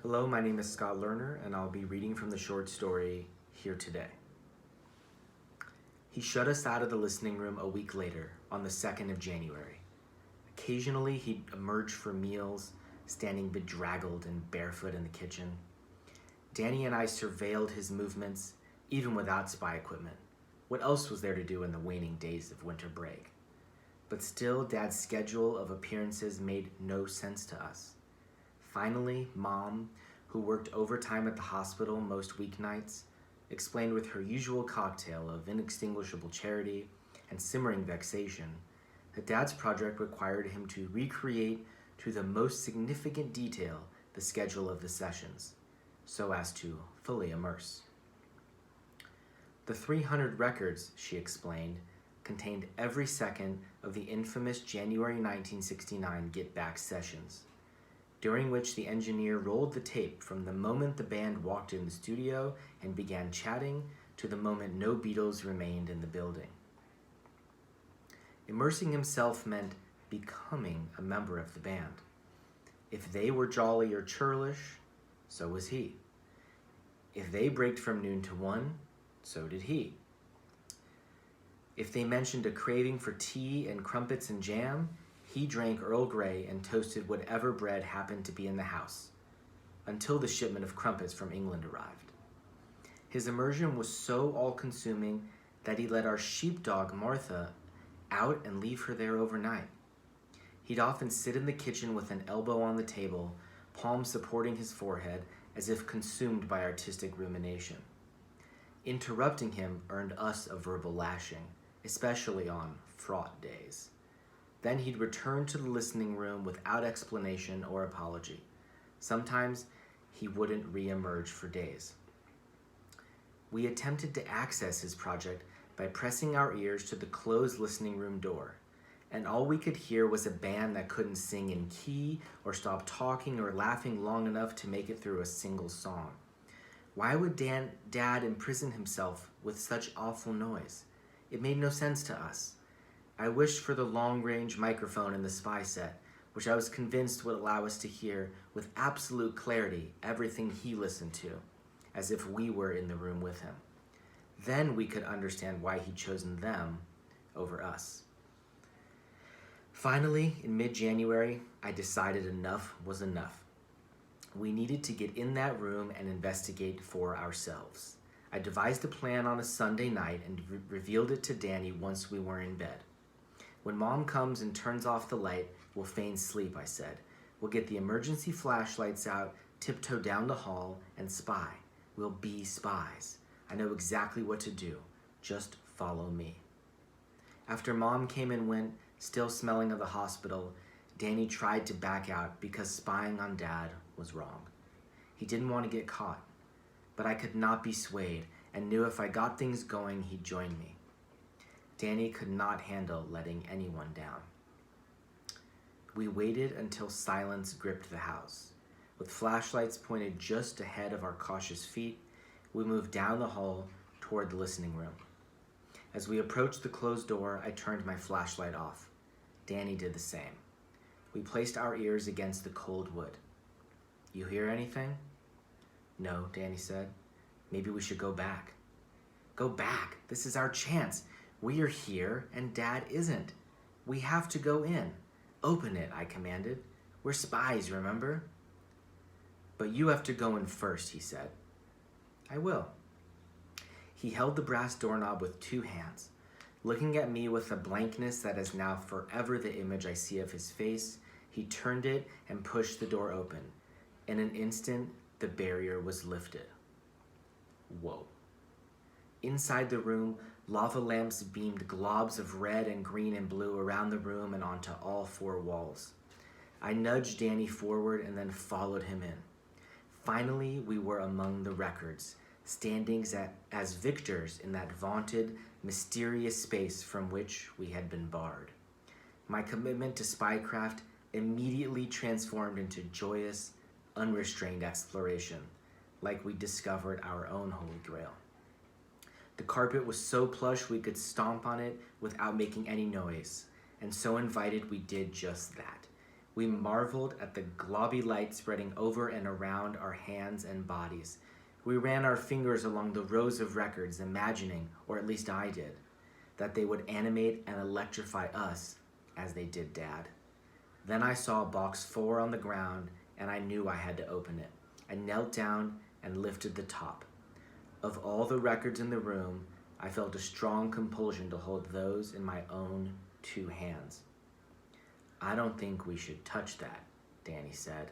Hello, my name is Scott Lerner, and I'll be reading from the short story Here Today. He shut us out of the listening room a week later, on the 2nd of January. Occasionally, he'd emerge for meals, standing bedraggled and barefoot in the kitchen. Danny and I surveilled his movements, even without spy equipment. What else was there to do in the waning days of winter break? But still, Dad's schedule of appearances made no sense to us. Finally, Mom, who worked overtime at the hospital most weeknights, explained with her usual cocktail of inextinguishable charity and simmering vexation that Dad's project required him to recreate to the most significant detail the schedule of the sessions, so as to fully immerse. The 300 records, she explained, contained every second of the infamous January 1969 Get Back sessions, during which the engineer rolled the tape from the moment the band walked in the studio and began chatting to the moment no Beatles remained in the building. Immersing himself meant becoming a member of the band. If they were jolly or churlish, so was he. If they braked from noon to 1, so did he. If they mentioned a craving for tea and crumpets and jam, he drank Earl Grey and toasted whatever bread happened to be in the house, until the shipment of crumpets from England arrived. His immersion was so all-consuming that he let our sheepdog, Martha, out and leave her there overnight. He'd often sit in the kitchen with an elbow on the table, palm supporting his forehead, as if consumed by artistic rumination. Interrupting him earned us a verbal lashing, especially on fraught days. Then he'd return to the listening room without explanation or apology. Sometimes he wouldn't re-emerge for days. We attempted to access his project by pressing our ears to the closed listening room door, and all we could hear was a band that couldn't sing in key or stop talking or laughing long enough to make it through a single song. Why would Dad imprison himself with such awful noise? It made no sense to us. I wished for the long-range microphone in the spy set, which I was convinced would allow us to hear with absolute clarity everything he listened to, as if we were in the room with him. Then we could understand why he'd chosen them over us. Finally, in mid-January, I decided enough was enough. We needed to get in that room and investigate for ourselves. I devised a plan on a Sunday night and revealed it to Danny once we were in bed. When Mom comes and turns off the light, we'll feign sleep, I said. We'll get the emergency flashlights out, tiptoe down the hall, and spy. We'll be spies. I know exactly what to do. Just follow me. After Mom came and went, still smelling of the hospital, Danny tried to back out because spying on Dad was wrong. He didn't want to get caught, but I could not be swayed and knew if I got things going, he'd join me. Danny could not handle letting anyone down. We waited until silence gripped the house. With flashlights pointed just ahead of our cautious feet, we moved down the hall toward the listening room. As we approached the closed door, I turned my flashlight off. Danny did the same. We placed our ears against the cold wood. You hear anything? No, Danny said. Maybe we should go back. Go back? This is our chance. We are here and Dad isn't. We have to go in. Open it, I commanded. We're spies, remember? But you have to go in first, he said. I will. He held the brass doorknob with 2 hands. Looking at me with a blankness that is now forever the image I see of his face, he turned it and pushed the door open. In an instant, the barrier was lifted. Whoa. Inside the room, lava lamps beamed globs of red and green and blue around the room and onto all 4 walls. I nudged Danny forward and then followed him in. Finally, we were among the records, standing as victors in that vaunted, mysterious space from which we had been barred. My commitment to spycraft immediately transformed into joyous, unrestrained exploration, like we discovered our own Holy Grail. The carpet was so plush we could stomp on it without making any noise, and so invited we did just that. We marveled at the globby light spreading over and around our hands and bodies. We ran our fingers along the rows of records, imagining, or at least I did, that they would animate and electrify us as they did Dad. Then I saw box 4 on the ground, and I knew I had to open it. I knelt down and lifted the top. Of all the records in the room, I felt a strong compulsion to hold those in my own 2 hands. "I don't think we should touch that," Danny said.